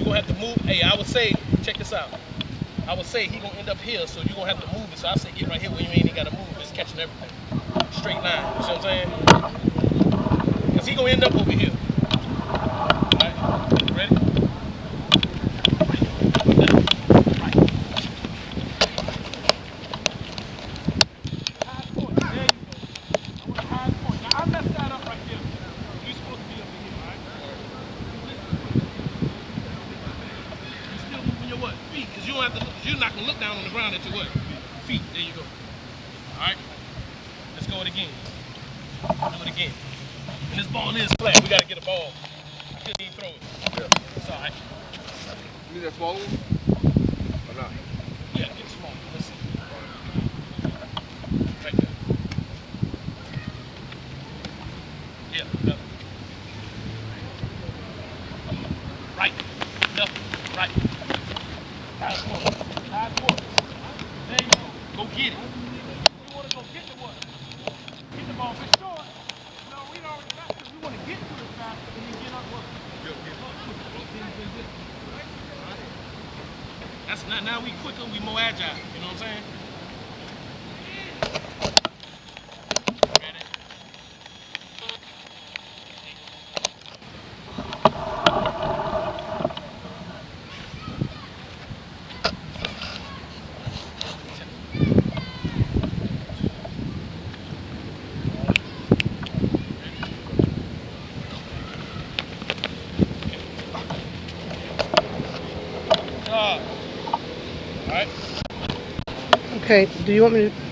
gonna have to move. Hey, I would say, check this out. I would say he gonna end up here, so you're gonna have to move it. So I say get right here where you ain't even gotta move. It's catching everything. Straight line. You see what I'm saying? Cause he gonna end up over here. Alright, ready? Because you don't have to look, you're not gonna look down on the ground at your what? Feet. There you go. Alright? Let's go it again. Do it again. And this ball is flat. We gotta get a ball. I couldn't even throw it. Yeah. It's alright. You need that small one? Or not? Yeah, get small. Let's see. Right there. Yeah, left. Right. Left. Right. High score. High score. There you go. Go get it. You want to go get the what? Get the ball. If it's short, no, we already got this. We want to get to it faster and then get up work. That's not, now we quicker, we more agile. You know what I'm saying? Ready? All right. Okay, do you want me to